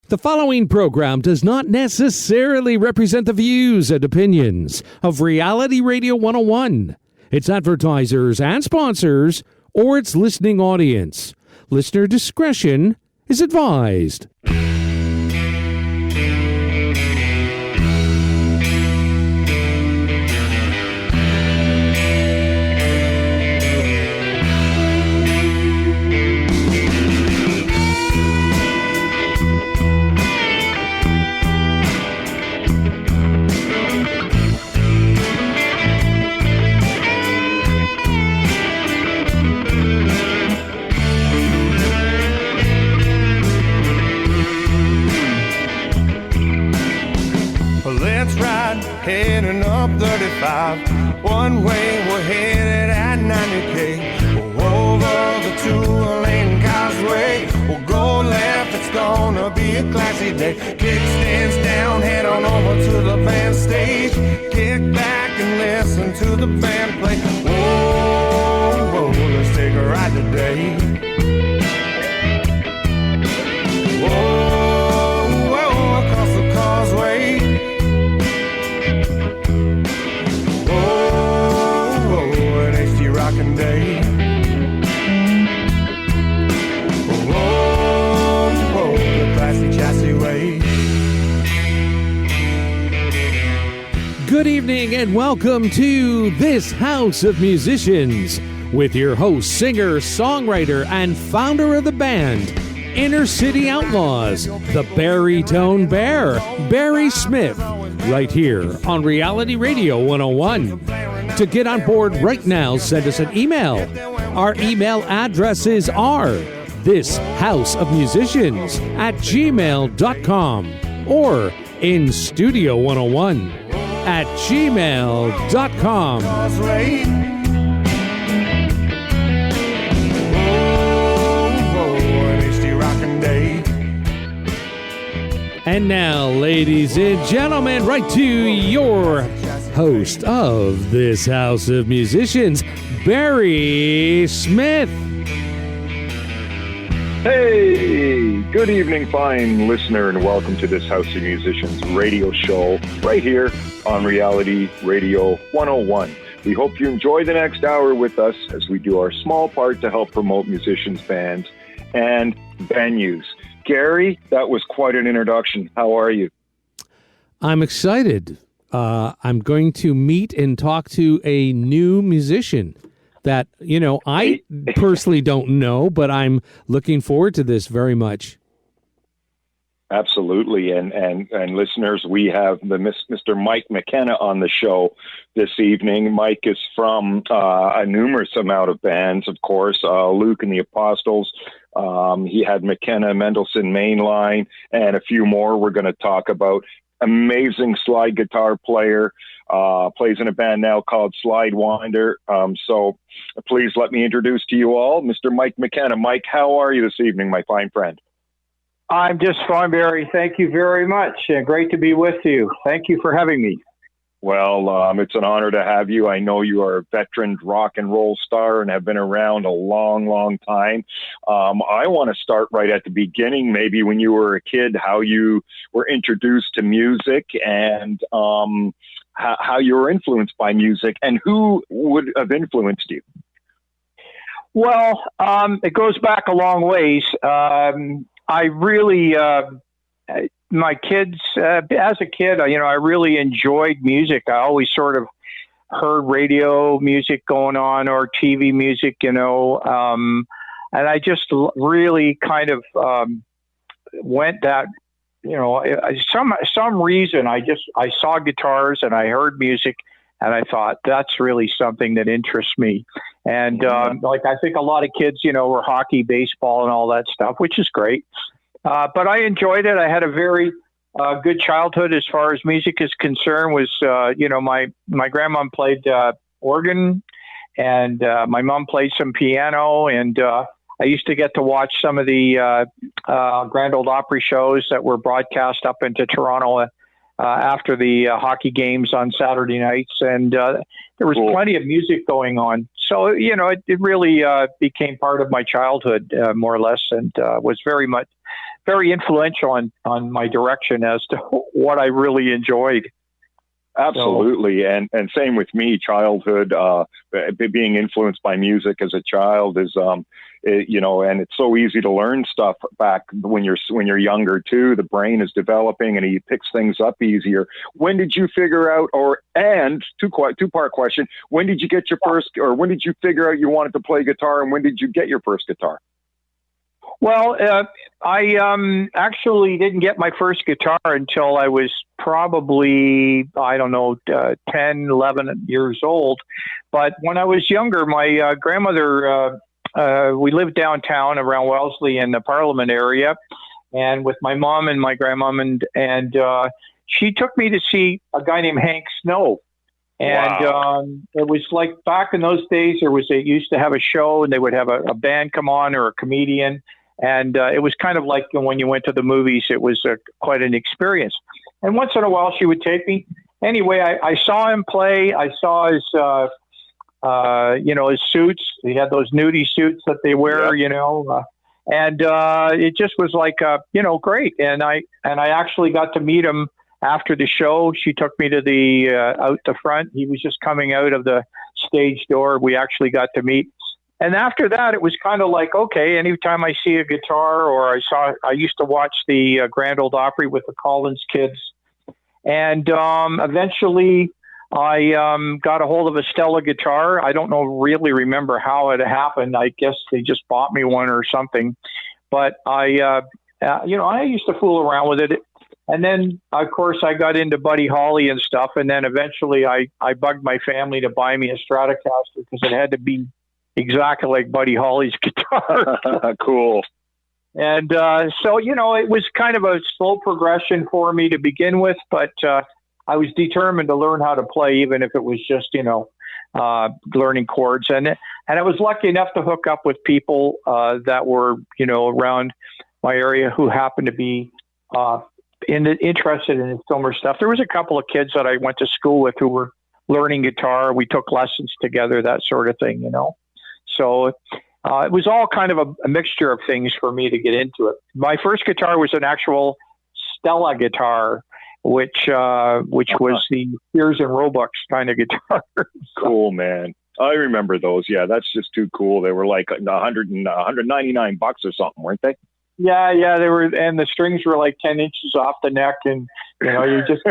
The following program does not necessarily represent the views and opinions of Reality Radio 101, its advertisers and sponsors, or its listening audience. Listener discretion is advised. Heading up 35, one way we're headed at 90K. Over the two-lane causeway, we'll go left, it's gonna be a classy day. Kickstands down, head on over to the band stage. Kick back and listen to the band play. Whoa, whoa, let's take a ride today. Whoa, whoa, across the causeway. Rockin' day. Whoa, whoa, the classy chassis way. Good evening and welcome to This House of Musicians with your host, singer, songwriter, and founder of the band, Inner City Outlaws, the Baritone Bear, Barry Smith, right here on Reality Radio 101. To get on board right now, send us an email. Our email addresses are thisHouseofMusicians@gmail.com or instudio101@gmail.com. And now, ladies and gentlemen, right to your host of This House of Musicians, Barry Smith. Hey, good evening, fine listener, and welcome to This House of Musicians radio show right here on Reality Radio 101. We hope you enjoy the next hour with us as we do our small part to help promote musicians, bands, and venues. Gary, that was quite an introduction. How are you? I'm excited. I'm going to meet and talk to a new musician that, I personally don't know, but I'm looking forward to this very much. Absolutely. And listeners, we have Mr. Mike Mckenna on the show this evening. Mike is from a numerous amount of bands, of course, Luke and the Apostles. He had McKenna Mendelson Mainline and a few more we're going to talk about. Amazing slide guitar player, plays in a band now called Slide Winder. So please let me introduce to you all Mr. Mike Mckenna. Mike, how are you this evening, my fine friend? I'm just fine, Barry. Thank you very much. Great to be with you. Thank you for having me. Well, it's an honor to have you. I know you are a veteran rock and roll star and have been around a long, long time. I want to start right at the beginning, maybe when you were a kid, how you were introduced to music and how you were influenced by music and who would have influenced you. Well, it goes back a long ways. I really... my kids, as a kid, I really enjoyed music. I always sort of heard radio music going on or TV music, and I just really kind of went that, some reason I saw guitars and I heard music and I thought that's really something that interests me. And I think a lot of kids, were hockey, baseball and all that stuff, which is great. But I enjoyed it. I had a very good childhood as far as music is concerned. My grandma played organ, and my mom played some piano, and I used to get to watch some of the Grand Ole Opry shows that were broadcast up into Toronto after the hockey games on Saturday nights, and there was plenty of music going on. So, it really became part of my childhood, more or less, and was very very influential on my direction as to what I really enjoyed. Absolutely. And same with me, childhood, being influenced by music as a child is, and it's so easy to learn stuff back when you're younger too. The brain is developing and it picks things up easier. When did you figure out, two-part question, when did you get your first, or when did you figure out you wanted to play guitar, and when did you get your first guitar? Well, I actually didn't get my first guitar until I was probably, 10, 11 years old. But when I was younger, my grandmother, we lived downtown around Wellesley in the Parliament area, and with my mom and my grandmom, and she took me to see a guy named Hank Snow. And wow. It was like back in those days, they used to have a show, and they would have a band come on or a comedian. And it was kind of like when you went to the movies. It was quite an experience. And once in a while, she would take me. Anyway, I saw him play. I saw his, his suits. He had those nudie suits that they wear, and it just was like, great. And I actually got to meet him after the show. She took me to out the front. He was just coming out of the stage door. We actually got to meet. And after that, it was kind of like, okay, anytime I see a guitar, or I used to watch the Grand Ole Opry with the Collins kids. And eventually I got a hold of a Stella guitar. I don't really remember how it happened. I guess they just bought me one or something. But I used to fool around with it. And then, of course, I got into Buddy Holly and stuff. And then eventually I bugged my family to buy me a Stratocaster because it had to be exactly like Buddy Holly's guitar. Cool. And so, it was kind of a slow progression for me to begin with, but I was determined to learn how to play, even if it was just, learning chords. And I was lucky enough to hook up with people that were, around my area who happened to be interested in similar stuff. There was a couple of kids that I went to school with who were learning guitar. We took lessons together, that sort of thing, So it was all kind of a mixture of things for me to get into it. My first guitar was an actual Stella guitar, which was the Sears and Roebuck kind of guitar. Cool, man. I remember those. Yeah, that's just too cool. They were like $199 or something, weren't they? Yeah, they were, and the strings were like 10 inches off the neck, and you just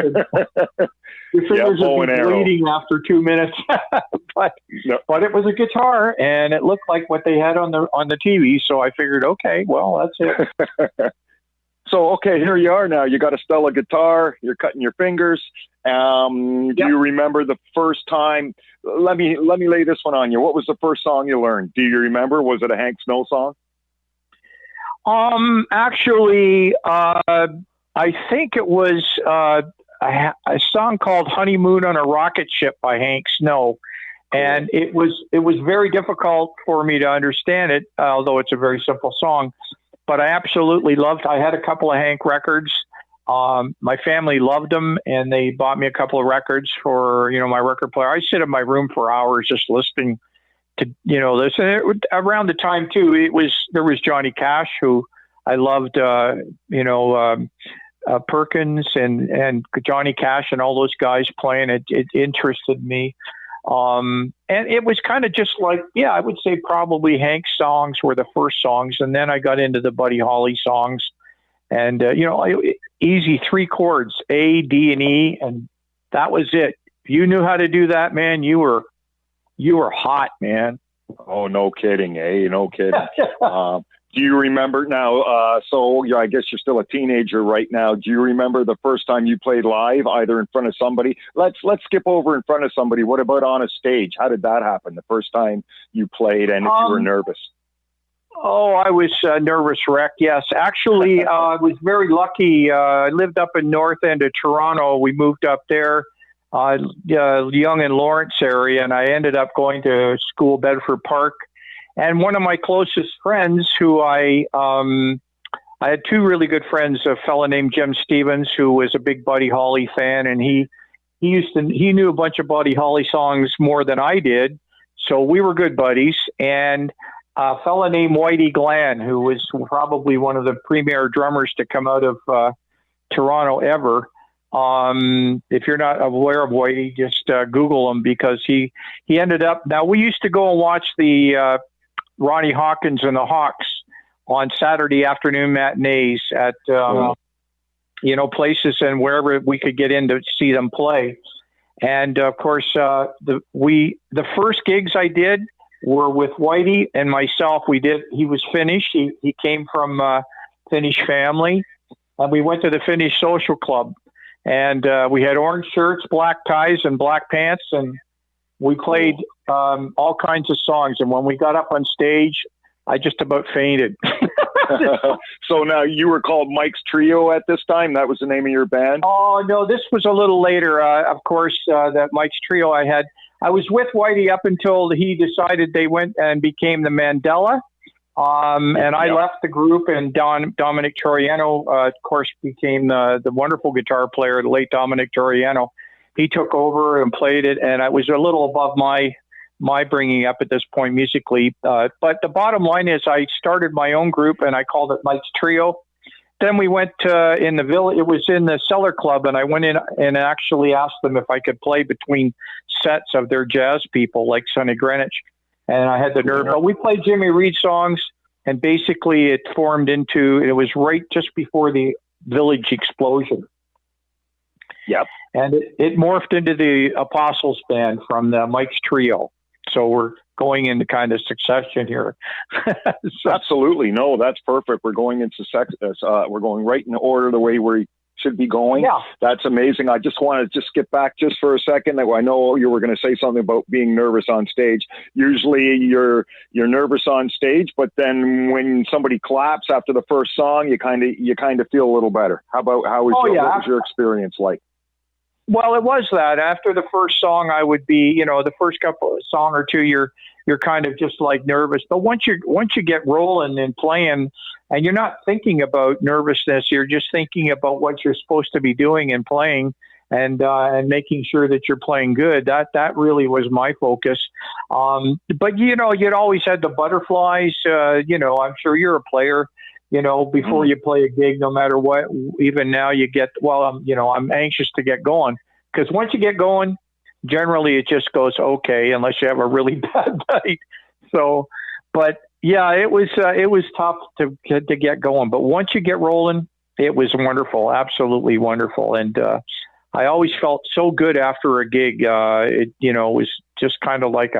your fingers would be bleeding after 2 minutes. but it was a guitar, and it looked like what they had on the TV. So I figured, okay, well, that's it. So okay, here you are now. You got a Stella guitar. You're cutting your fingers. Do you remember the first time? Let me lay this one on you. What was the first song you learned? Do you remember? Was it a Hank Snow song? Actually, I think it was a song called "Honeymoon on a Rocket Ship" by Hank Snow, and it was very difficult for me to understand it, although it's a very simple song. But I absolutely loved. I had a couple of Hank records. My family loved them, and they bought me a couple of records for my record player. I sit in my room for hours just listening to this. And around the time too, there was Johnny Cash, who I loved. Perkins and Johnny Cash and all those guys playing. It interested me. And it was kind of just like, I would say probably Hank's songs were the first songs. And then I got into the Buddy Holly songs, and, easy 3 chords, A, D, and E. And that was it. If you knew how to do that, man, you were hot, man. Oh, no kidding. No kidding. Do you remember now? So I guess you're still a teenager right now. Do you remember the first time you played live, either in front of somebody? Let's skip over in front of somebody. What about on a stage? How did that happen? The first time you played, and if you were nervous? Oh, I was a nervous wreck. Yes, actually, I was very lucky. I lived up in north end of Toronto. We moved up there, Yonge and Lawrence area, and I ended up going to school Bedford Park. And one of my closest friends, who I had 2 really good friends, a fellow named Jim Stevens, who was a big Buddy Holly fan, and he knew a bunch of Buddy Holly songs more than I did, so we were good buddies. And a fella named Whitey Glenn, who was probably one of the premier drummers to come out of Toronto ever. If you're not aware of Whitey, just Google him, because he ended up. Now, we used to go and watch the Ronnie Hawkins and the Hawks on Saturday afternoon matinees at places and wherever we could get in to see them play. And of course, the first gigs I did were with Whitey and myself. He was Finnish. He came from a Finnish family, and we went to the Finnish Social Club. And we had orange shirts, black ties, and black pants, and we played all kinds of songs. And when we got up on stage, I just about fainted. So now you were called Mike's Trio at this time? That was the name of your band? Oh, no, this was a little later. Of course, that Mike's Trio I was with Whitey up until he decided they went and became the Mandela. And I left the group, and Dominic Toriano, of course, became the wonderful guitar player, the late Dominic Toriano. He took over and played it, and I was a little above my bringing up at this point musically. But the bottom line is I started my own group, and I called it Mike's Trio. Then we went in the village. It was in the Cellar Club, and I went in and actually asked them if I could play between sets of their jazz people, like Sonny Greenwich. And I had the nerve. But we played Jimmy Reed songs, and basically it formed into, it was right just before the Village explosion. Yep. And it morphed into the Apostles Band from the Mike's Trio. So we're going into kind of succession here. Absolutely. No, that's perfect. We're going into we're going right in order the way we should be going. Yeah. That's amazing. I just want to skip back just for a second. I know you were going to say something about being nervous on stage. Usually you're nervous on stage, but then when somebody claps after the first song, you kind of feel a little better. What was your experience like? Well, it was that after the first song, I would be, the first couple of song or two, you're kind of just like nervous. But once you get rolling and playing, and you're not thinking about nervousness, you're just thinking about what you're supposed to be doing and playing, and making sure that you're playing good. That really was my focus. But you'd always had the butterflies. I'm sure you're a player. Before you play a gig, no matter what, even now you get, I'm anxious to get going, because once you get going, generally it just goes okay, unless you have a really bad night. So, but yeah, it was tough to get going, but once you get rolling, it was wonderful, absolutely wonderful. And, I always felt so good after a gig. It was just kind of like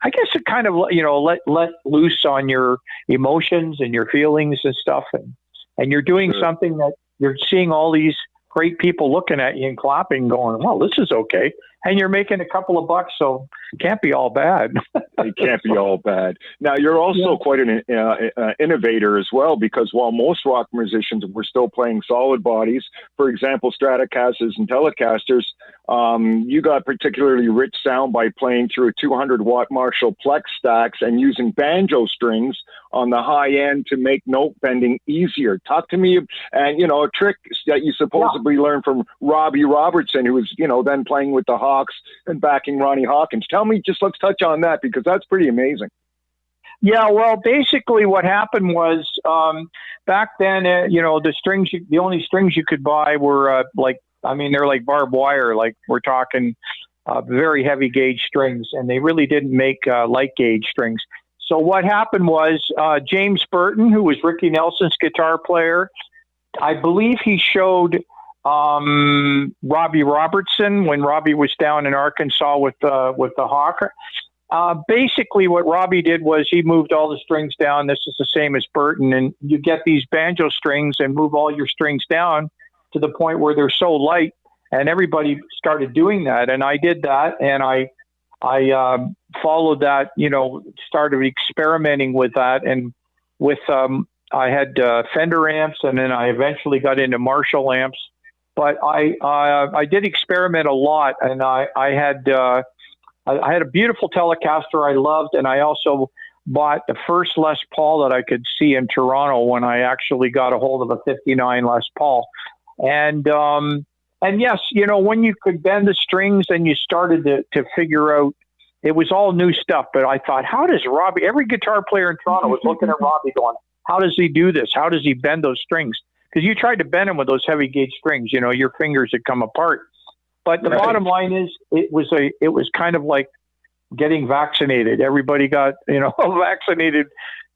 I guess it kind of, let loose on your emotions and your feelings and stuff. And you're doing something that you're seeing all these great people looking at you and clapping, going, well, this is okay. And you're making a couple of bucks, so it can't be all bad. It can't be all bad. Now, you're also quite an innovator as well, because while most rock musicians were still playing solid bodies, for example, Stratocasters and Telecasters, you got particularly rich sound by playing through 200-watt Marshall Plex stacks and using banjo strings on the high end to make note bending easier. Talk to me, and a trick that you supposedly learned from Robbie Robertson, who was then playing with the Hawks and backing Ronnie Hawkins. Tell me, let's touch on that, because that's pretty amazing. Yeah, well, basically what happened was back then, the only strings you could buy were they're like barbed wire, like we're talking very heavy gauge strings, and they really didn't make light gauge strings. So what happened was James Burton, who was Ricky Nelson's guitar player, I believe he showed Robbie Robertson when Robbie was down in Arkansas with the Hawk. Basically what Robbie did was he moved all the strings down. This is the same as Burton, and you get these banjo strings and move all your strings down to the point where they're so light, and everybody started doing that. And I did that, and I followed that, started experimenting with that, and with I had Fender amps, and then I eventually got into Marshall amps. But I did experiment a lot, and I had a beautiful Telecaster I loved, and I also bought the first Les Paul that I could see in Toronto when I actually got a hold of a 59 Les Paul. And yes, when you could bend the strings and you started to figure out it was all new stuff. But I thought, how does Robbie? Every guitar player in Toronto was looking at Robbie, going, "How does he do this? How does he bend those strings?" Because you tried to bend them with those heavy gauge strings, your fingers would come apart. But the bottom line is, it was kind of like getting vaccinated. Everybody got vaccinated,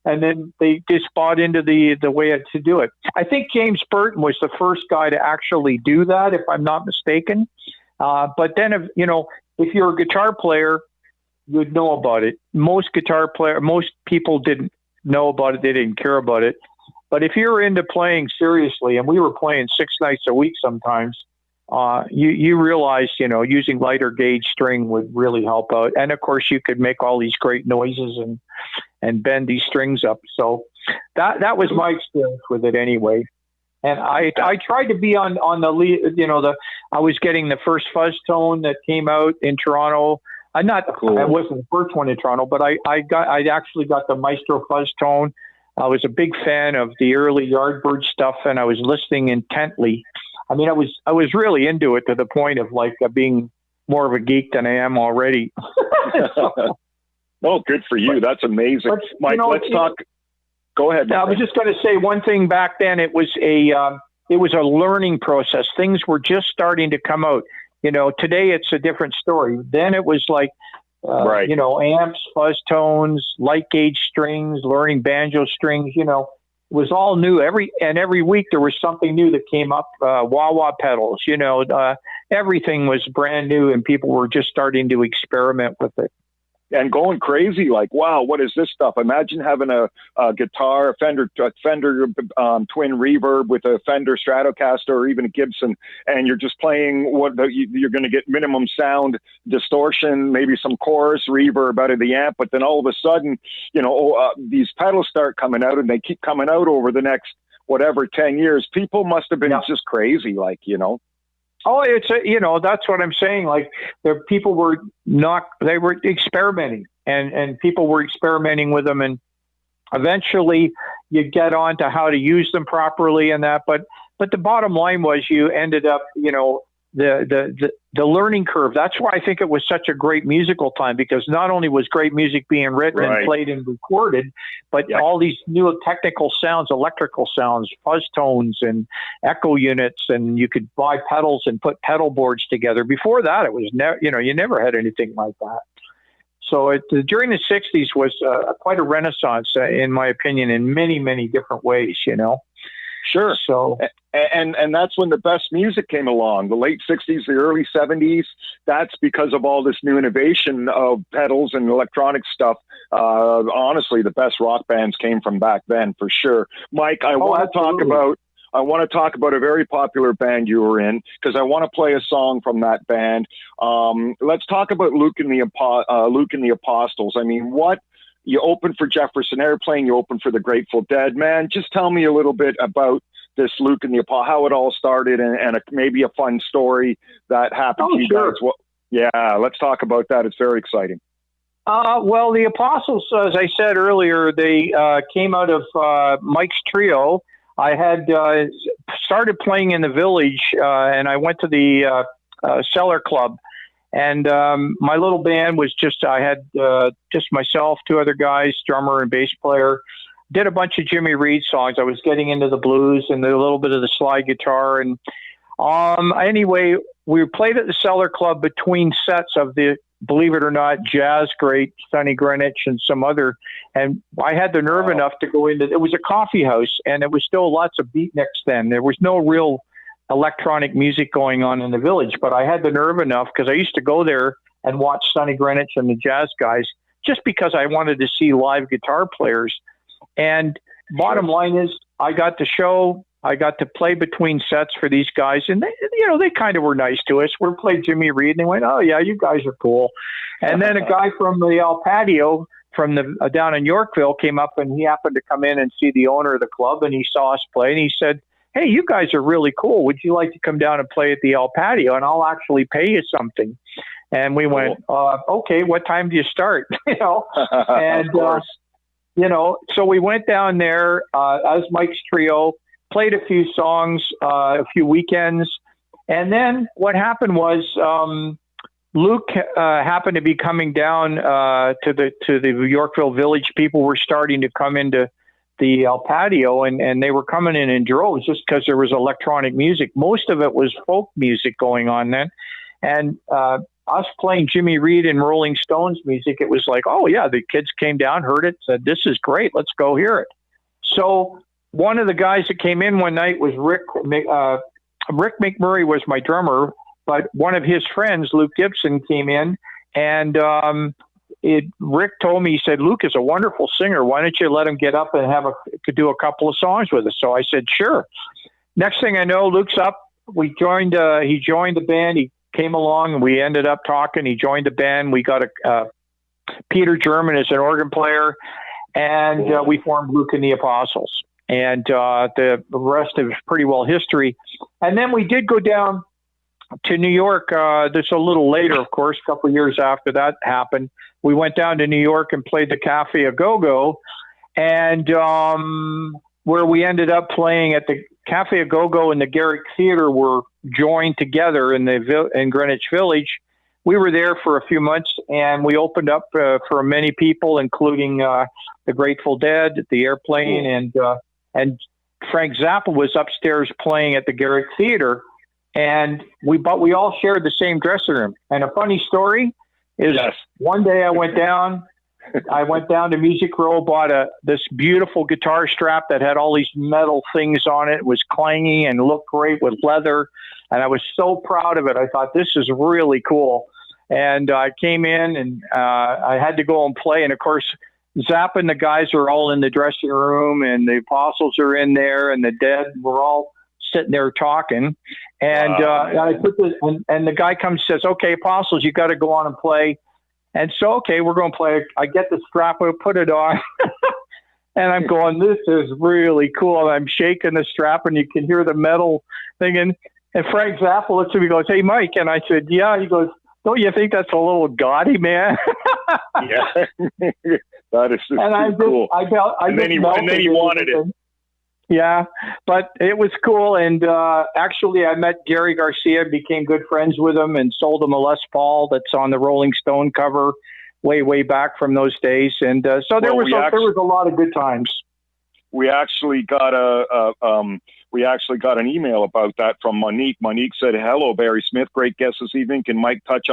and then they just bought into the way to do it. I think James Burton was the first guy to actually do that, if I'm not mistaken. But then if you're a guitar player, you'd know about it. Most people didn't know about it. They didn't care about it. But if you're into playing seriously, and we were playing 6 nights a week sometimes, you realize, using lighter gauge string would really help out. And of course, you could make all these great noises and bend these strings up. So that was my experience with it anyway. And I tried to be on the lead, I was getting the first fuzz tone that came out in Toronto. I wasn't the first one in Toronto, but I actually got the Maestro fuzz tone. I was a big fan of the early Yardbird stuff, and I was listening intently. I mean, I was really into it to the point of being more of a geek than I am already. Oh, good for you. That's amazing. But, Mike, let's talk. Go ahead. I was just going to say one thing. Back then, it was a learning process. Things were just starting to come out. Today it's a different story. Then it was like, amps, fuzz tones, light gauge strings, learning banjo strings, it was all new. Every week there was something new that came up, wah-wah pedals, everything was brand new, and people were just starting to experiment with it. And going crazy, like, wow, what is this stuff? Imagine having a guitar, a Fender twin reverb with a Fender Stratocaster or even a Gibson, and you're just playing you're going to get minimum sound distortion, maybe some chorus reverb out of the amp, but then all of a sudden, these pedals start coming out, and they keep coming out over the next, 10 years. People must have been just crazy, Oh, that's what I'm saying. People were they were experimenting, and people were experimenting with them, and eventually you get on to how to use them properly and that. But the bottom line was you ended up, the learning curve. That's why I think it was such a great musical time, because not only was great music being written and played and recorded, but all these new technical sounds, electrical sounds, fuzz tones and echo units, and you could buy pedals and put pedal boards together. Before that, it was you never had anything like that. So during the 60s was quite a renaissance, in my opinion, in many, many different ways, Sure. So, and that's when the best music came along, the late 60s, the early 70s. That's because of all this new innovation of pedals and electronic stuff. Honestly, the best rock bands came from back then, for sure. Mike, I want to talk about a very popular band you were in, because I want to play a song from that band. Let's talk about Luke and the Apostles. I mean, you opened for Jefferson Airplane, you opened for the Grateful Dead, man. Just tell me a little bit about this Luke and the Apostles, how it all started, and maybe a fun story that happened to you guys. Well, let's talk about that. It's very exciting. Well, the Apostles, as I said earlier, they came out of Mike's trio. I had started playing in the Village, and I went to the Cellar Club. And my little band was I had just myself, 2 other guys, drummer and bass player. Did a bunch of Jimmy Reed songs. I was getting into the blues and a little bit of the slide guitar. And anyway, we played at the Cellar Club between sets of the, believe it or not, jazz great Sonny Greenwich and some other. And I had the nerve enough to go into, it was a coffee house, and it was still lots of beatniks then. There was no real electronic music going on in the Village, but I had the nerve enough, because I used to go there and watch Sonny Greenwich and the jazz guys, just because I wanted to see live guitar players. And bottom line is, I got to play between sets for these guys, and they kind of were nice to us. We played Jimmy Reed, and they went, "Oh yeah, you guys are cool." And then a guy from the El Patio from the down in Yorkville came up, and he happened to come in and see the owner of the club, and he saw us play, and he said, "Hey, you guys are really cool. Would you like to come down and play at the El Patio, and I'll actually pay you something?" And we went, "Okay, what time do you start?" And so we went down there as Mike's trio, played a few songs, a few weekends, and then what happened was Luke happened to be coming down to the Yorkville Village. People were starting to come into the patio, and they were coming in droves just because there was electronic music. Most of it was folk music going on then. And us playing Jimmy Reed and Rolling Stones music, it was like, oh, yeah, the kids came down, heard it, said, this is great, let's go hear it. So one of the guys that came in one night was Rick McMurray was my drummer, but one of his friends, Luke Gibson, came in, and Rick told me, he said, Luke is a wonderful singer. Why don't you let him get up and could do a couple of songs with us? So I said, sure. Next thing I know, Luke's up. He joined the band. He came along, and we ended up talking. He joined the band. We got Peter German as an organ player, and we formed Luke and the Apostles. And the rest is pretty well history. And then we did go down to New York. This a little later, of course, a couple of years after that happened. We went down to New York and played the Cafe A Go-Go, and where we ended up playing at the Cafe A Go-Go and the Garrick Theater were joined together in Greenwich Village. We were there for a few months, and we opened up for many people, including the Grateful Dead, the Airplane, and Frank Zappa was upstairs playing at the Garrick Theater, and we all shared the same dressing room. And a funny story is, one day I went down to Music Row, bought this beautiful guitar strap that had all these metal things on it. It was clangy and looked great with leather, and I was so proud of it. I thought, this is really cool. And I came in, and I had to go and play. And of course, Zappa and the guys are all in the dressing room, and the Apostles are in there, and the Dead were all sitting there talking. And I put and the guy comes and says, okay, Apostles, you got to go on and play. And so, okay, we're going to play. I get the strap, I put it on, and I'm going, this is really cool. And I'm shaking the strap, and you can hear the metal thing. And Frank Zappa looks at me and goes, hey, Mike. And I said, yeah. He goes, don't you think that's a little gaudy, man? Yeah, that is cool. And then he wanted it. Yeah, but it was cool. And actually, I met Gary Garcia, became good friends with him, and sold him a Les Paul that's on the Rolling Stone cover way back from those days. And so there was a lot of good times. We actually got an email about that from Monique. Monique said, hello, Barry Smith. Great guest this evening. Can Mike touch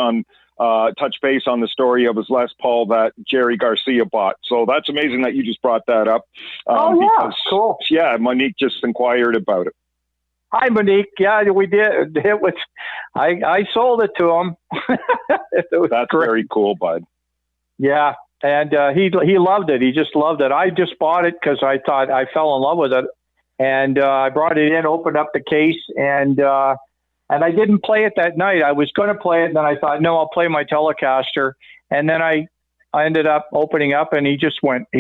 base on the story of his Les Paul that Jerry Garcia bought? So that's amazing that you just brought that up. Because, cool. Yeah, Monique just inquired about it. Hi, Monique. Yeah, we did. It was. I sold it to him. That's great. Very cool, bud. Yeah. And he loved it. He just loved it. I just bought it because I thought I fell in love with it. And I brought it in, opened up the case, and I didn't play it that night. I was going to play it, and then I thought, no, I'll play my Telecaster. And then I ended up opening up, and he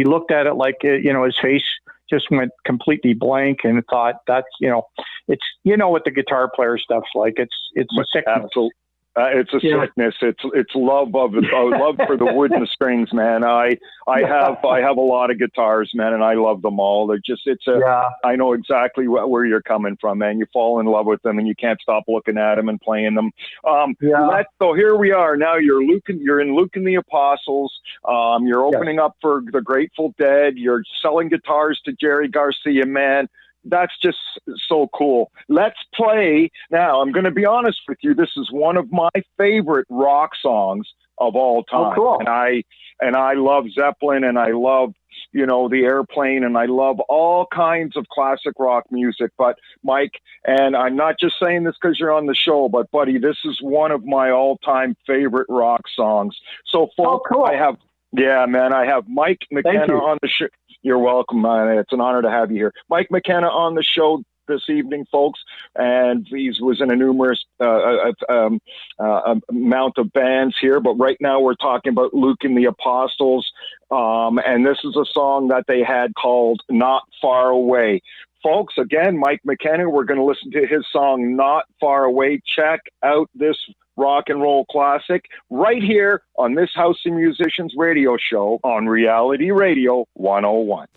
looked at it like, his face just went completely blank, and thought, that's, it's, what the guitar player stuff's like. It's a sickness. Absolutely. It's a sickness. It's love for the wood and the strings, man. I have a lot of guitars, man, and I love them all. They're just I know exactly where you're coming from, man. You fall in love with them, and you can't stop looking at them and playing them. So here we are now. You're in Luke and the Apostles. You're opening up for the Grateful Dead. You're selling guitars to Jerry Garcia, man. That's just so cool. Let's play now. I'm going to be honest with you. This is one of my favorite rock songs of all time. Oh, cool. And I love Zeppelin, and I love, the Airplane, and I love all kinds of classic rock music. But Mike, and I'm not just saying this because you're on the show, but buddy, this is one of my all-time favorite rock songs. So folks, cool. I have Mike McKenna on the show. You're welcome. It's an honor to have you here. Mike McKenna on the show this evening, folks, and he was in a numerous amount of bands here, but right now we're talking about Luke and the Apostles, and this is a song that they had called Not Far Away. Folks, again, Mike McKenna, we're going to listen to his song Not Far Away. Check out this rock and roll classic right here on this House of Musicians radio show on Reality Radio 101.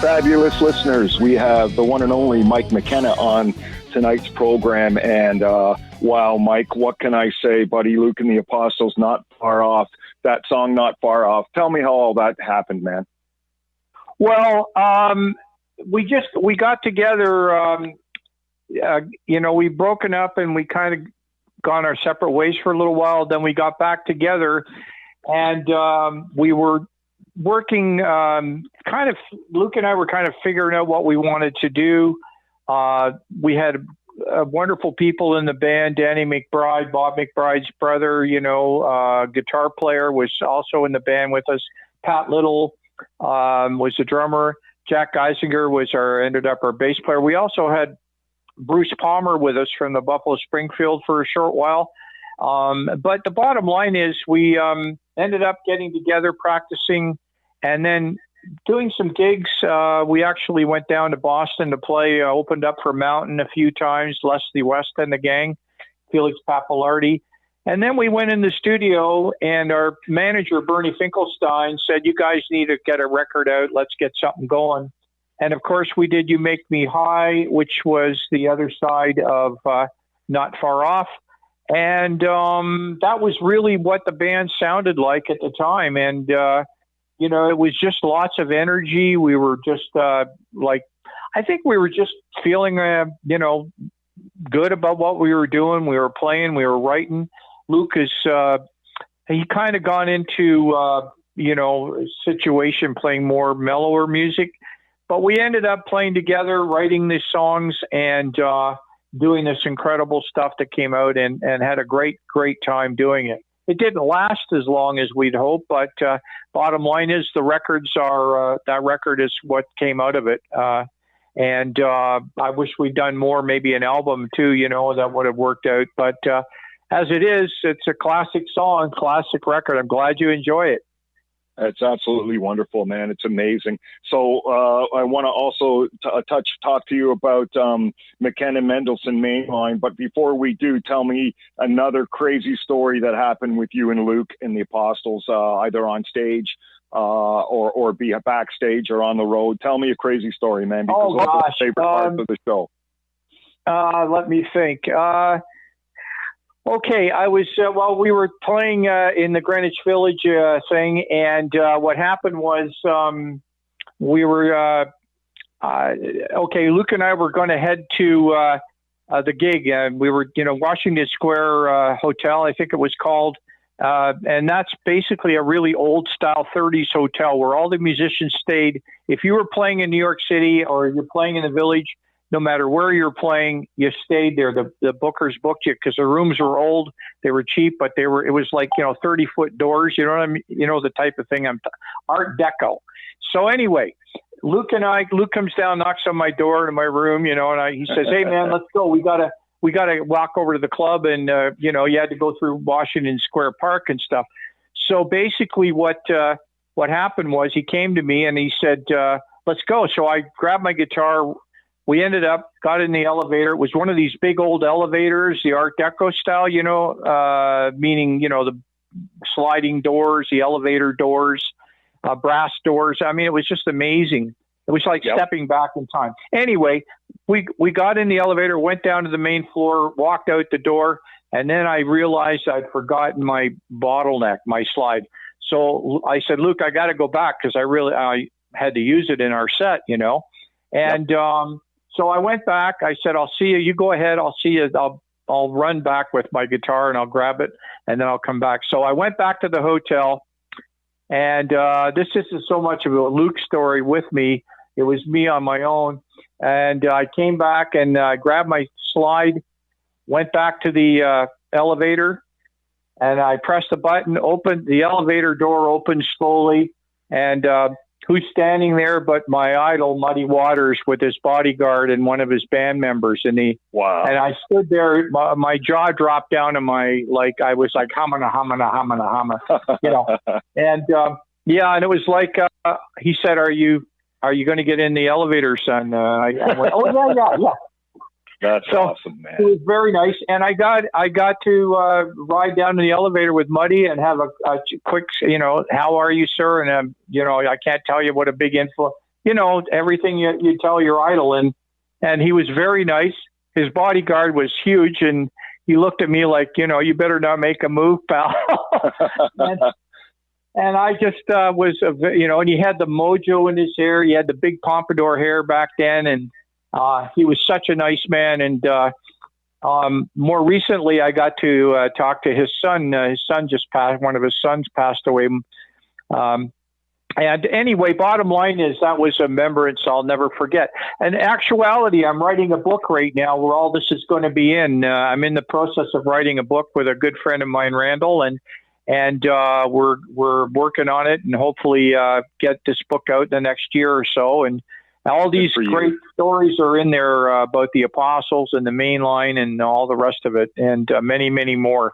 Fabulous listeners, we have the one and only Mike McKenna on tonight's program. And wow, Mike, what can I say, buddy? Luke and the Apostles, Not Far Off. That song, Not Far Off. Tell me how all that happened, man. Well, we got together, we've broken up and we kind of gone our separate ways for a little while. Then we got back together and we were working Luke and I were kind of figuring out what we wanted to do. We had wonderful people in the band. Danny McBride, Bob McBride's brother, guitar player, was also in the band with us. Pat Little was the drummer. Jack Geisinger ended up our bass player. We also had Bruce Palmer with us from the Buffalo Springfield for a short while. But the bottom line is we ended up getting together, practicing, and then doing some gigs. We actually went down to Boston to play, opened up for Mountain a few times, Leslie West and the gang, Felix Pappalardi. And then we went in the studio and our manager, Bernie Finkelstein, said, you guys need to get a record out. Let's get something going. And of course we did You Make Me High, which was the other side of Not Far Off. And that was really what the band sounded like at the time. And, it was just lots of energy. We were just I think we were just feeling, good about what we were doing. We were playing, we were writing. Luke he kind of gone into, a situation playing more mellower music. But we ended up playing together, writing these songs, and doing this incredible stuff that came out and had a great, great time doing it. It didn't last as long as we'd hoped, but bottom line is the records are, that record is what came out of it. And I wish we'd done more, maybe an album too, that would have worked out. But as it is, it's a classic song, classic record. I'm glad you enjoy it. It's absolutely wonderful, man. It's amazing. So I want to also talk to you about McKenna Mendelson Mainline. But before we do, tell me another crazy story that happened with you and Luke and the Apostles, either on stage or be backstage or on the road. Tell me a crazy story, man, because those are the favorite parts of the show. Let me think. Okay, I was, we were playing in the Greenwich Village thing, and what happened was we were, Luke and I were going to head to the gig. We were, Washington Square Hotel, I think it was called, and that's basically a really old-style 30s hotel where all the musicians stayed. If you were playing in New York City or you're playing in the Village, no matter where you're playing, you stayed there. The bookers booked you because the rooms were old. They were cheap, but it was like, 30-foot doors. You know what I mean? The type of thing. Art Deco. So anyway, Luke comes down, knocks on my door in my room, and he says, hey man, let's go. We gotta walk over to the club. And, you had to go through Washington Square Park and stuff. So basically what happened was he came to me and he said, let's go. So I grabbed my guitar. We got in the elevator. It was one of these big old elevators, the Art Deco style, meaning, the sliding doors, the elevator doors, brass doors. I mean, it was just amazing. It was like stepping back in time. Anyway, we got in the elevator, went down to the main floor, walked out the door, and then I realized I'd forgotten my bottleneck, my slide. So I said, Luke, I got to go back because I had to use it in our set, And so I went back. I said, I'll see you. You go ahead. I'll see you. I'll run back with my guitar and I'll grab it and then I'll come back. So I went back to the hotel, and this isn't so much of a Luke story with me. It was me on my own. And I came back and grabbed my slide, went back to the elevator, and I pressed the button, opened the elevator door, opened slowly, and who's standing there but my idol, Muddy Waters, with his bodyguard and one of his band members. And wow. And I stood there, my jaw dropped down, and I was like, hamana. And and it was like, he said, are you going to get in the elevator, son? I went, oh yeah. That's awesome, man. It was very nice, and I got to ride down to the elevator with Muddy and have a quick, how are you, sir? And I can't tell you what a big everything you tell your idol. And he was very nice. His bodyguard was huge, and he looked at me like, you better not make a move, pal. and I just was, and he had the mojo in his hair. He had the big pompadour hair back then, and he was such a nice man. And more recently, I got to talk to his son. His son just passed. One of his sons passed away. And anyway, bottom line is that was a remembrance I'll never forget. And actuality, I'm writing a book right now where all this is going to be in. I'm in the process of writing a book with a good friend of mine, Randall, and we're working on it, and hopefully get this book out in the next year or so. And all these great stories are in there about the Apostles and the Mainline and all the rest of it, and many, many more.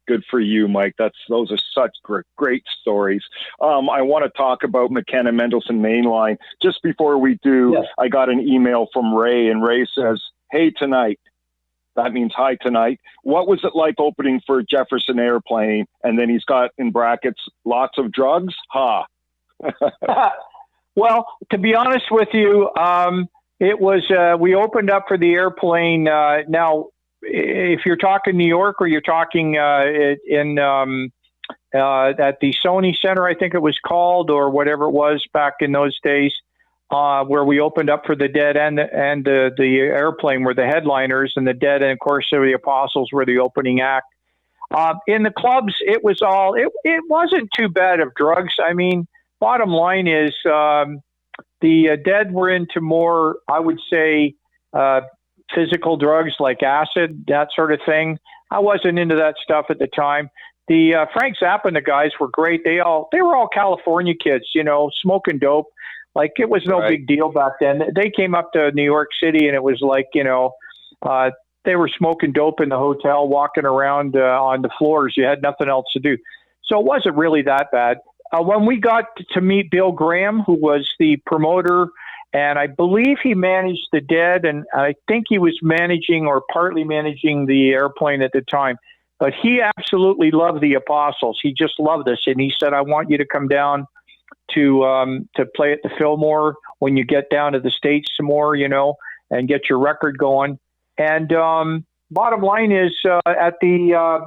Good for you, Mike. Those are such great stories. I want to talk about McKenna Mendelson Mainline. Just before we do, yes. I got an email from Ray, and Ray says, "Hey tonight." That means hi tonight. What was it like opening for Jefferson Airplane? And then he's got in brackets, lots of drugs? Ha. Well, to be honest with you, it was, we opened up for the Airplane. Now, if you're talking New York or you're talking at the Sony Center, I think it was called, or whatever it was back in those days, where we opened up for the Dead and the Airplane were the headliners, and the Dead and of course the Apostles were the opening act. In the clubs, it was all, it wasn't too bad of drugs. I mean, bottom line is the Dead were into more, I would say, physical drugs like acid, that sort of thing. I wasn't into that stuff at the time. The Frank Zappa and the guys were great. They were all California kids, smoking dope. Like, it was no big deal back then. They came up to New York City, and it was like, they were smoking dope in the hotel, walking around on the floors. You had nothing else to do. So it wasn't really that bad. When we got to meet Bill Graham, who was the promoter, and I believe he managed the Dead, and I think he was managing or partly managing the Airplane at the time. But he absolutely loved the Apostles. He just loved us, and he said, "I want you to come down to play at the Fillmore when you get down to the States some more, and get your record going." And bottom line is, at the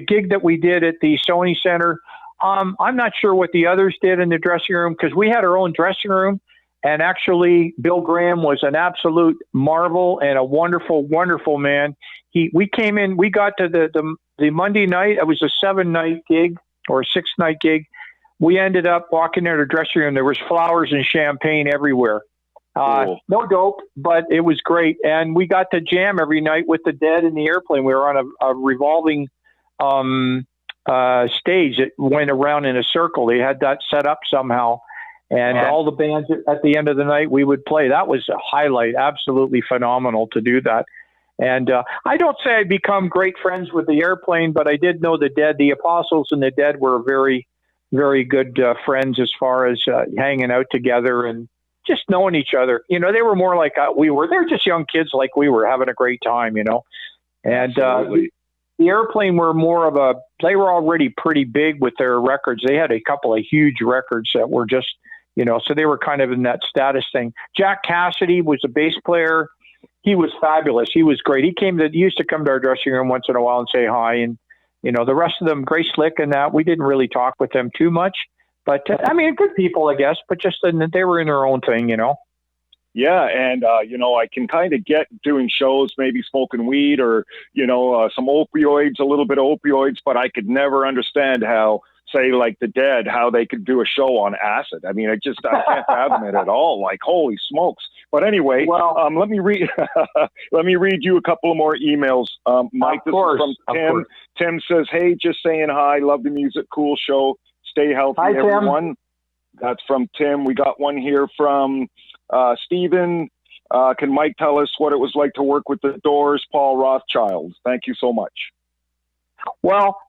gig that we did at the Sony Center, I'm not sure what the others did in the dressing room, because we had our own dressing room. And actually, Bill Graham was an absolute marvel and a wonderful, wonderful man. We came in, we got to the Monday night. It was a 7-night gig or a 6-night gig. We ended up walking into the dressing room. There was flowers and champagne everywhere. Cool. No dope, but it was great. And we got to jam every night with the Dead in the Airplane. We were on a revolving stage. It went around in a circle. They had that set up somehow. And all the bands at the end of the night we would play. That was a highlight. Absolutely phenomenal to do that. And I don't say I become great friends with the Airplane, but I did know the Dead. The Apostles and the Dead were very, very good friends as far as hanging out together and just knowing each other. They were more like we were. They were just young kids like we were, having a great time, And the Airplane were more of they were already pretty big with their records. They had a couple of huge records that were just, so they were kind of in that status thing. Jack Cassidy was a bass player. He was fabulous. He was great. He used to come to our dressing room once in a while and say hi. And, the rest of them, Grace Slick and that, we didn't really talk with them too much. But, good people, I guess, but just they were in their own thing, Yeah, and, I can kind of get doing shows, maybe smoking weed or, some opioids, a little bit of opioids, but I could never understand how, say, like the Dead, how they could do a show on acid. I mean, I can't fathom it at all. Like, holy smokes. But anyway, let me read you a couple of more emails. Mike, this is from Tim. Tim says, "Hey, just saying hi. Love the music. Cool show. Stay healthy, hi, everyone." Tim. That's from Tim. We got one here from Stephen. Can Mike tell us what it was like to work with the Doors, Paul Rothchild? Thank you so much. Well,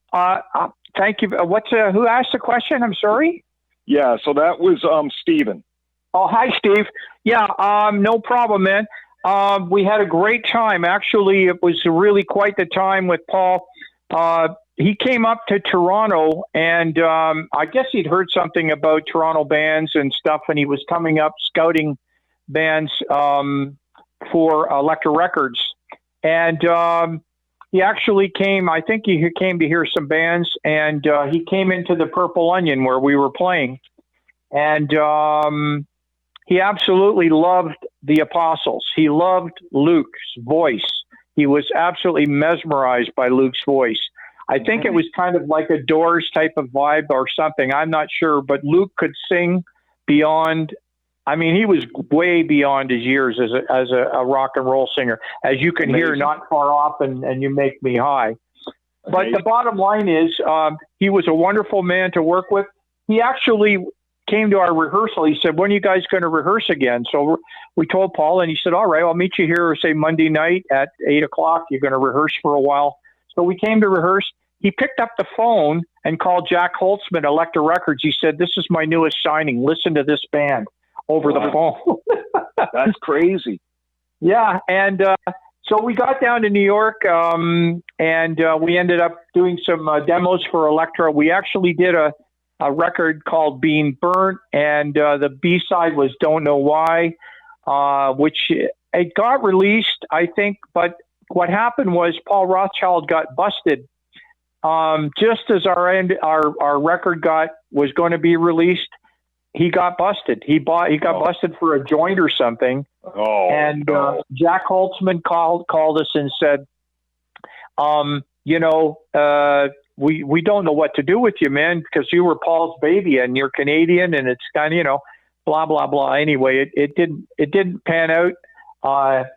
thank you. Who asked the question? I'm sorry. Yeah, so that was Stephen. Oh, hi, Steve. Yeah, no problem, man. We had a great time. Actually, it was really quite the time with Paul. he came up to Toronto, and I guess he'd heard something about Toronto bands and stuff, and he was coming up scouting bands for Elektra Records. And he actually came, I think he came to hear some bands, and he came into the Purple Onion where we were playing. And he absolutely loved the Apostles. He loved Luke's voice. He was absolutely mesmerized by Luke's voice. I think it was kind of like a Doors type of vibe or something. I'm not sure, but Luke could sing beyond. I mean, he was way beyond his years as a rock and roll singer, as you can hear not far off, and You Make Me High. But the bottom line is, he was a wonderful man to work with. He actually came to our rehearsal. He said, "When are you guys going to rehearse again?" So we told Paul, and he said, "All right, I'll meet you here, say Monday night at 8:00. You're going to rehearse for a while." So we came to rehearse. He picked up the phone and called Jack Holtzman, Elektra Records. He said, "This is my newest signing. Listen to this band," over the phone. That's crazy. Yeah. And so we got down to New York, and we ended up doing some demos for Elektra. We actually did a record called Being Burnt, and the B-side was Don't Know Why, which it got released, I think. But what happened was Paul Rothschild got busted just as our record was going to be released. He got busted. He got busted for a joint or something. Jack Holtzman called us and said, we don't know what to do with you, man, because you were Paul's baby and you're Canadian, and it's kind of, blah, blah, blah. Anyway, it didn't pan out.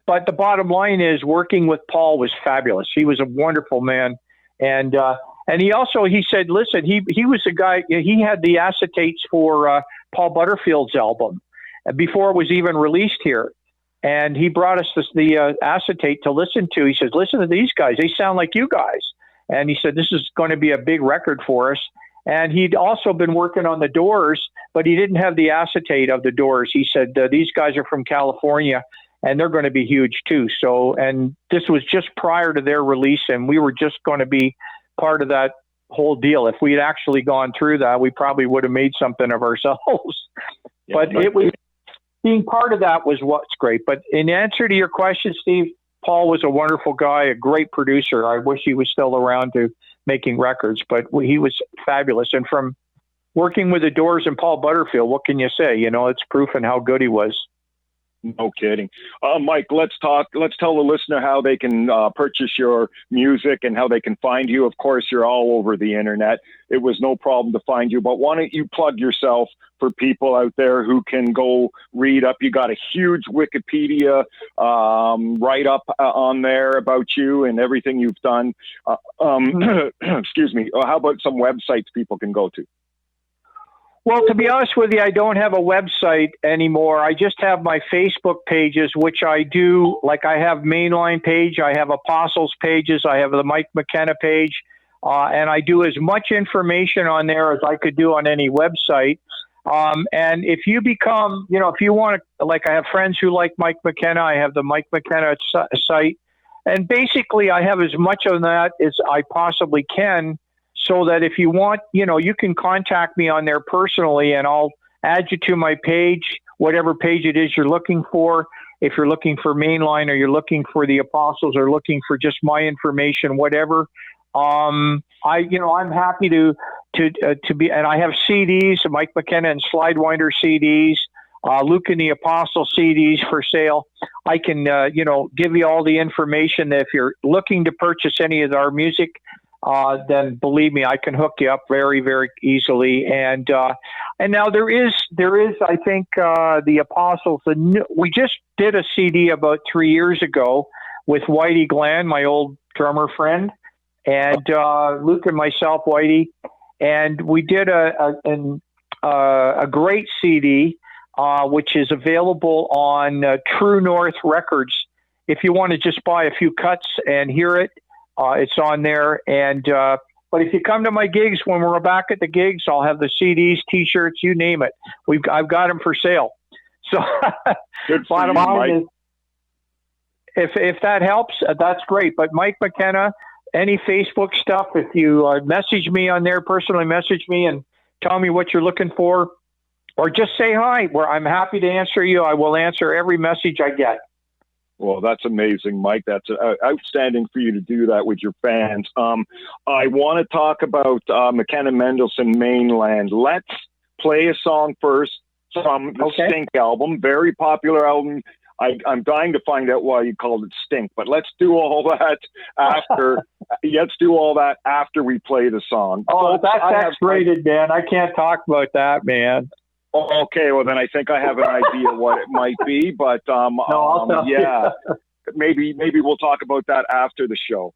But the bottom line is, working with Paul was fabulous. He was a wonderful man. And he said, listen, he was a guy, he had the acetates for Paul Butterfield's album before it was even released here. And he brought us the acetate to listen to. He says, "Listen to these guys. They sound like you guys." And he said, "This is going to be a big record for us." And he'd also been working on the Doors, but he didn't have the acetate of the Doors. He said, "These guys are from California, and they're going to be huge too." So, and this was just prior to their release, and we were just going to be part of that whole deal. If we had actually gone through that, we probably would have made something of ourselves. But it was, being part of that was what's great. But in answer to your question, Steve, Paul was a wonderful guy, a great producer. I wish he was still around to making records, but he was fabulous. And from working with the Doors and Paul Butterfield, what can you say? It's proof in how good he was. No kidding. Mike, let's tell the listener how they can purchase your music and how they can find you. Of course, you're all over the internet. It was no problem to find you, but why don't you plug yourself for people out there who can go read up? You got a huge Wikipedia write-up on there about you and everything you've done. Excuse me. How about some websites people can go to? Well, to be honest with you, I don't have a website anymore. I just have my Facebook pages, which I do. Like, I have Mainline page, I have Apostles pages, I have the Mike Mckenna page, and I do as much information on there as I could do on any website. And if you become, if you want to, like, I have friends who like Mike Mckenna, I have the Mike Mckenna site, and basically I have as much of that as I possibly can. So that if you want, you can contact me on there personally, and I'll add you to my page, whatever page it is you're looking for. If you're looking for Mainline, or you're looking for the Apostles, or looking for just my information, whatever. I'm happy to be, and I have CDs, Mike Mckenna and Slidewinder CDs, Luke and the Apostle CDs for sale. I can, give you all the information that if you're looking to purchase any of our music, then believe me, I can hook you up very, very easily. And now there is, I think, the Apostles. We just did a CD about 3 years ago with Whitey Glenn, my old drummer friend, and Luke and myself, Whitey, and we did a great CD, which is available on True North Records. If you want to just buy a few cuts and hear it. It's on there, and but if you come to my gigs, when we're back at the gigs, I'll have the CDs, T-shirts, you name it. I've got them for sale. So, bottom line is, if that helps, that's great. But Mike Mckenna, any Facebook stuff, if you message me on there, personally message me and tell me what you're looking for, or just say hi, where I'm happy to answer you. I will answer every message I get. Well, that's amazing, Mike. That's outstanding for you to do that with your fans. I want to talk about McKenna Mendelson Mainline. Let's play a song first from the Stink album, very popular album. I'm dying to find out why you called it Stink, but let's do all that after. Let's do all that after we play the song. Oh, that's X-rated, man. I can't talk about that, man. Okay, well then I think I have an idea what it might be, but yeah, maybe we'll talk about that after the show.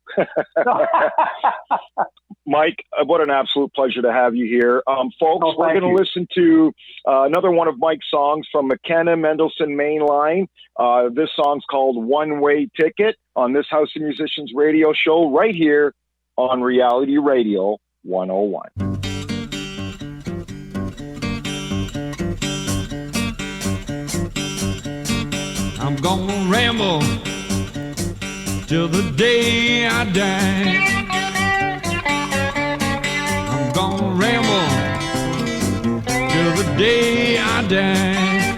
Mike, what an absolute pleasure to have you here, folks. We're going to listen to another one of Mike's songs from McKenna Mendelson Mainline. This song's called "One Way Ticket" on this House of Musicians radio show right here on Reality Radio 101. I'm gonna ramble till the day I die. I'm gonna ramble till the day I die.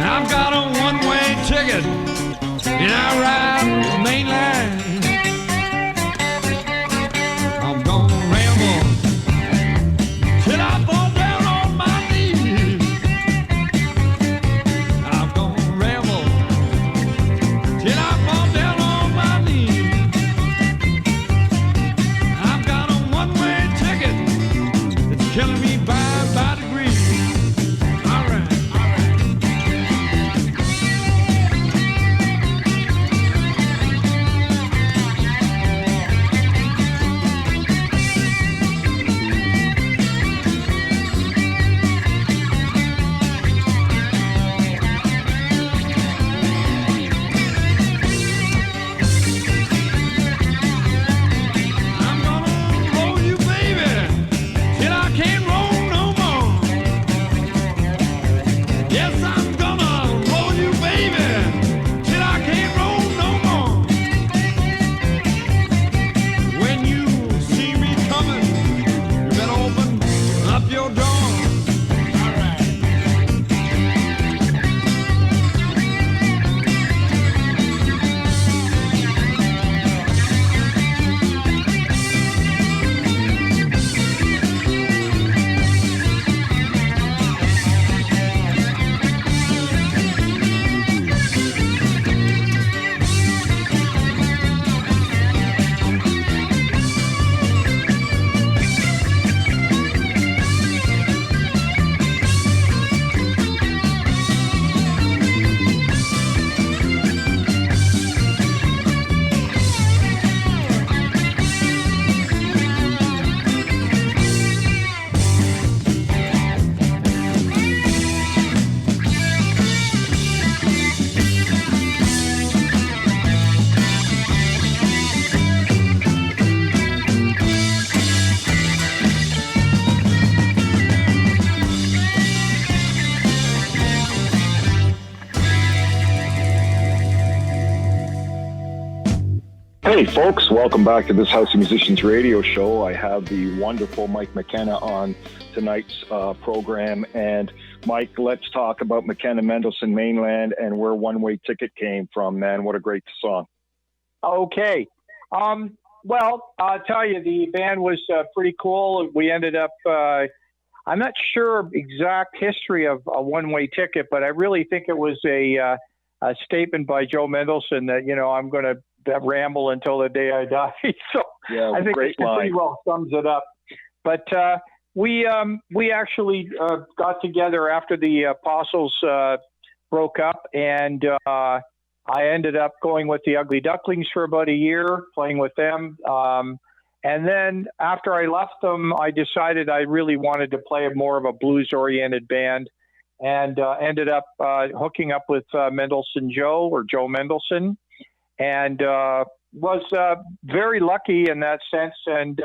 I've got a one-way ticket and I ride the main line. I'm gonna ramble till I fall down on my knees. Killing me by degrees. All right. Hey folks, welcome back to this House of Musicians radio show. I have the wonderful Mike McKenna on tonight's program. And Mike, let's talk about McKenna Mendelson Mainline and where One Way Ticket came from, man. What a great song. Okay. Well, I'll tell you, the band was pretty cool. We ended up, I'm not sure exact history of a One Way Ticket, but I really think it was a statement by Joe Mendelson that, you know, I'm going to ramble until the day I die. So yeah, I think it pretty well sums it up. But we actually got together after the Apostles broke up, and I ended up going with the Ugly Ducklings for about a year, playing with them. And then after I left them, I decided I really wanted to play more of a blues-oriented band, and ended up hooking up with Mendelson Joe, or Joe Mendelson, and was very lucky in that sense. And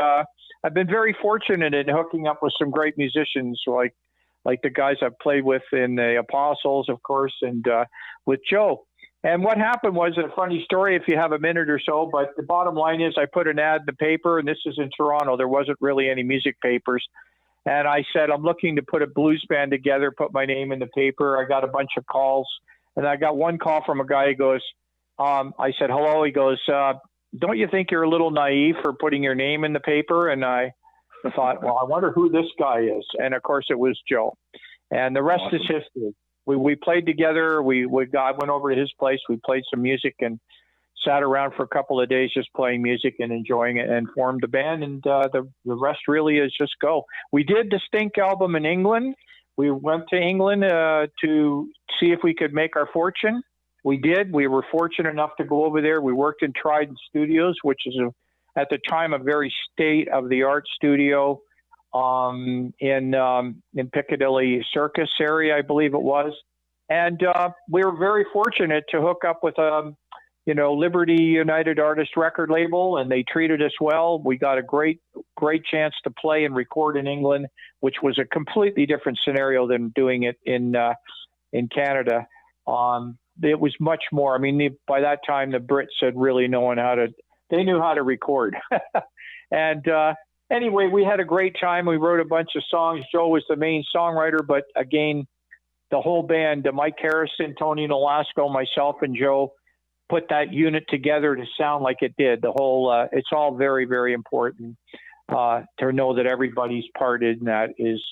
I've been very fortunate in hooking up with some great musicians, like the guys I've played with in the Apostles, of course, and with Joe. And what happened was a funny story if you have a minute or so, but the bottom line is I put an ad in the paper, and this is in Toronto. There wasn't really any music papers. And I said, I'm looking to put a blues band together, put my name in the paper. I got a bunch of calls, and I got one call from a guy who goes, I said, hello. He goes, don't you think you're a little naive for putting your name in the paper? And I thought, well, I wonder who this guy is. And of course it was Joe. And the rest is history. We played together. I went over to his place. We played some music and sat around for a couple of days just playing music and enjoying it, and formed a band. And the rest really is just go. We did the Stink album in England. We went to England to see if we could make our fortune. We did. We were fortunate enough to go over there. We worked in Trident Studios, which is at the time a very state-of-the-art studio in Piccadilly Circus area, I believe it was. And we were very fortunate to hook up with Liberty United Artists record label, and they treated us well. We got a great chance to play and record in England, which was a completely different scenario than doing it in Canada. It was much more. I mean, by that time, the Brits had really they knew how to record. And anyway, we had a great time. We wrote a bunch of songs. Joe was the main songwriter, but again, the whole band, Mike Harrison, Tony Nolasco, myself, and Joe, put that unit together to sound like it did. The whole, it's all very, very important to know that everybody's part in that is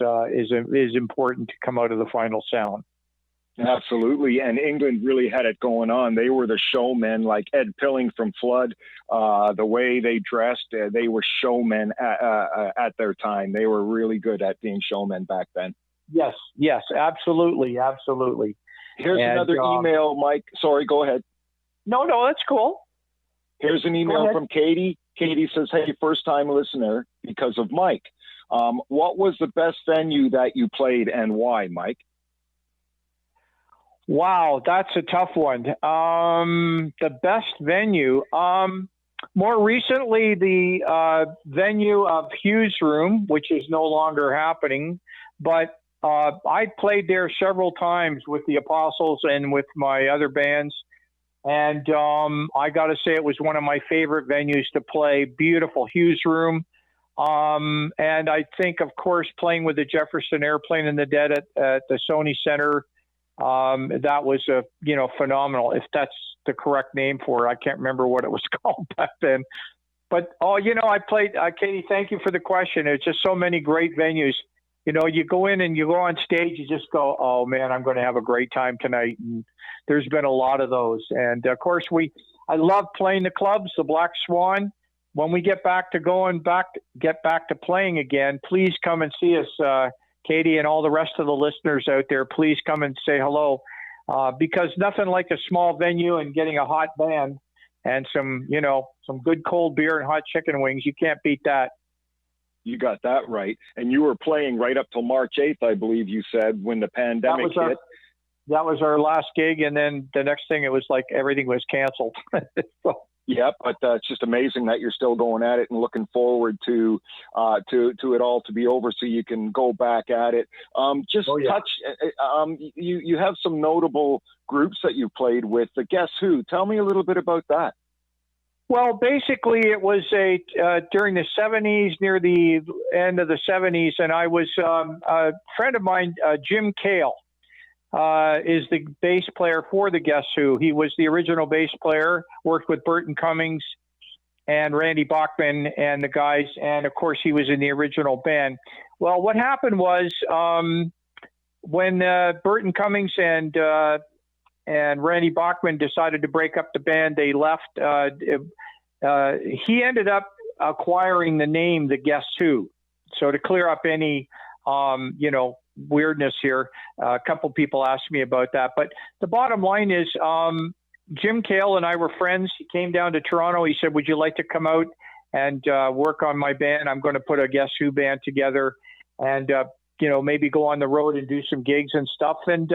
important to come out of the final sound. Absolutely. And England really had it going on. They were the showmen, like Ed Pilling from Flood. The way they dressed, they were showmen at their time. They were really good at being showmen back then. Yes, absolutely. Here's another email, Mike. Sorry, go ahead. No, that's cool. Here's an email from Katie. Katie says, hey, first-time listener, because of Mike. What was the best venue that you played and why, Mike? Wow, that's a tough one. The best venue. More recently, the venue of Hughes Room, which is no longer happening. But I played there several times with the Apostles and with my other bands. And I got to say it was one of my favorite venues to play. Beautiful Hughes Room. And I think, of course, playing with the Jefferson Airplane and the Dead at the Sony Center, that was phenomenal. If that's the correct name for it, I can't remember what it was called back then. But I played. Katie, thank you for the question. It's just so many great venues. You go in and you go on stage, you just go, oh man, I'm going to have a great time tonight. And there's been a lot of those. And of course, I love playing the clubs, the Black Swan. When we get back to playing again, please come and see us, Katie, and all the rest of the listeners out there. Please come and say hello, because nothing like a small venue and getting a hot band and some good cold beer and hot chicken wings. You can't beat that. You got that right. And you were playing right up till March 8th, I believe you said, when the pandemic hit. That was our last gig. And then the next thing, it was like everything was canceled. Yeah, but it's just amazing that you're still going at it and looking forward to it all to be over so you can go back at it. You have some notable groups that you played with. The Guess Who? Tell me a little bit about that. Well, basically, it was during the 70s, near the end of the 70s, and I was a friend of mine, Jim Cale, is the bass player for the Guess Who. He was the original bass player, worked with Burton Cummings and Randy Bachman and the guys, and of course, he was in the original band. Well, what happened was when Burton Cummings and Randy Bachman decided to break up the band, they left. He ended up acquiring the name The Guess Who. So to clear up any, weirdness here, a couple people asked me about that. But the bottom line is Jim Cale and I were friends. He came down to Toronto. He said, would you like to come out and work on my band? I'm going to put a Guess Who band together and, maybe go on the road and do some gigs and stuff. And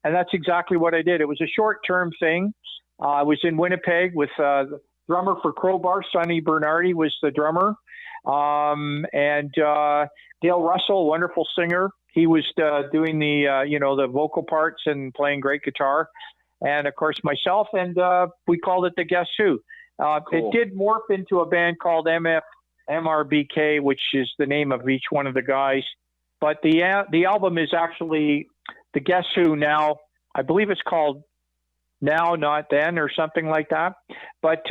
that's exactly what I did. It was a short-term thing. I was in Winnipeg with the drummer for Crowbar, Sonny Bernardi was the drummer. And Dale Russell, wonderful singer. He was doing the vocal parts and playing great guitar. and of course myself, and we called it the Guess Who. Cool. It did morph into a band called MRBK, which is the name of each one of the guys. But the album is actually the Guess Who Now. I believe it's called Now, Not Then, or something like that. But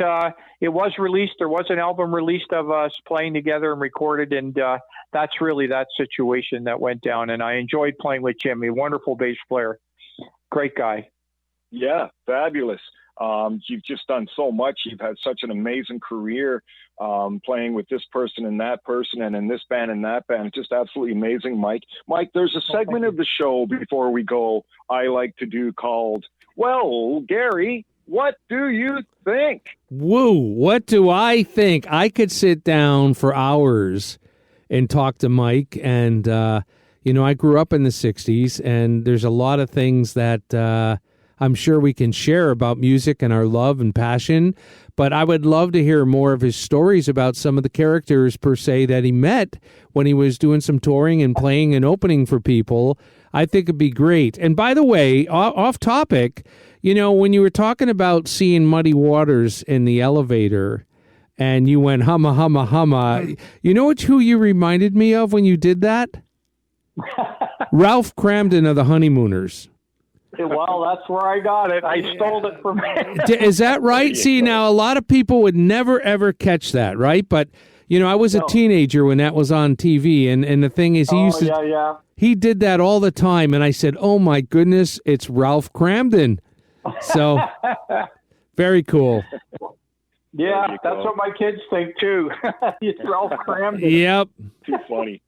it was released. There was an album released of us playing together and recorded, and that's really that situation that went down. And I enjoyed playing with Jim, a wonderful bass player. Great guy. Yeah, fabulous. You've just done so much. You've had such an amazing career playing with this person and that person and in this band and that band. Just absolutely amazing, Mike. Mike, there's a segment of the show before we go I like to do called, well, Gary, what do you think? Woo, what do I think? I could sit down for hours and talk to Mike. And, I grew up in the 60s, and there's a lot of things that I'm sure we can share about music and our love and passion, but I would love to hear more of his stories about some of the characters, per se, that he met when he was doing some touring and playing and opening for people. I think it'd be great. And by the way, off topic, when you were talking about seeing Muddy Waters in the elevator and you went humma, humma, humma, you know who you reminded me of when you did that? Ralph Cramden of the Honeymooners. Well, that's where I got it. I stole it from him. Is that right? See, now a lot of people would never, ever catch that, right? But, I was a teenager when that was on TV, and the thing is, he did that all the time, and I said, oh, my goodness, it's Ralph Cramden. So, very cool. Yeah, that's what my kids think, too. It's Ralph Cramden. Yep. Too funny.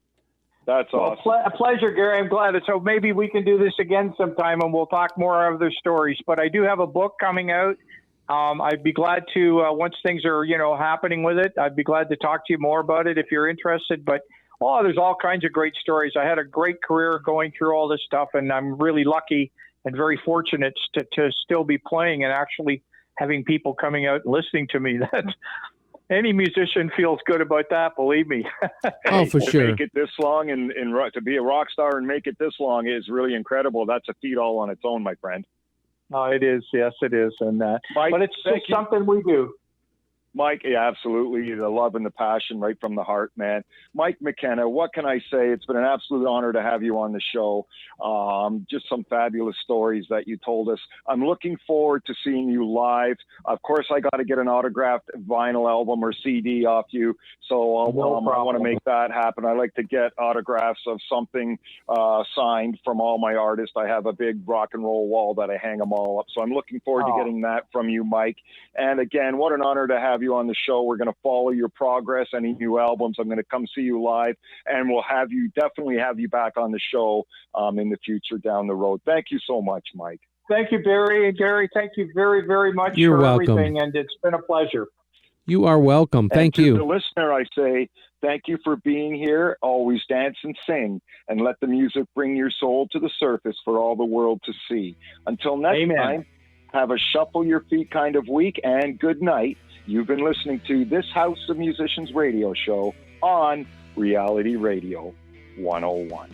That's awesome. A pleasure, Gary. I'm glad. So maybe we can do this again sometime, and we'll talk more of their stories. But I do have a book coming out. I'd be glad to, once things are, happening with it, I'd be glad to talk to you more about it if you're interested. But, there's all kinds of great stories. I had a great career going through all this stuff, and I'm really lucky and very fortunate to still be playing and actually having people coming out and listening to me. That any musician feels good about that, believe me. Oh, for sure. To make it this long and to be a rock star and make it this long is really incredible. That's a feat all on its own, my friend. Oh, it is. Yes, it is. And Mike, but it's just something we do. Mike, yeah, absolutely. The love and the passion right from the heart, man. Mike McKenna, what can I say? It's been an absolute honor to have you on the show. Just some fabulous stories that you told us. I'm looking forward to seeing you live. Of course, I got to get an autographed vinyl album or CD off you. So I want to make that happen. I like to get autographs of something signed from all my artists. I have a big rock and roll wall that I hang them all up. So I'm looking forward to getting that from you, Mike. And again, what an honor to have you on the show. We're going to follow your progress, any new albums. I'm going to come see you live, and we'll definitely have you back on the show in the future down the road. Thank you so much, Mike. Thank you, Barry. And Gary, thank you very, very much You're for welcome. everything, and it's been a pleasure. You are welcome. Thank you. To the listener, I say thank you for being here. Always dance and sing, and let the music bring your soul to the surface for all the world to see. Until next time, have a shuffle your feet kind of week, and good night. You've been listening to This House of Musicians radio show on Reality Radio 101.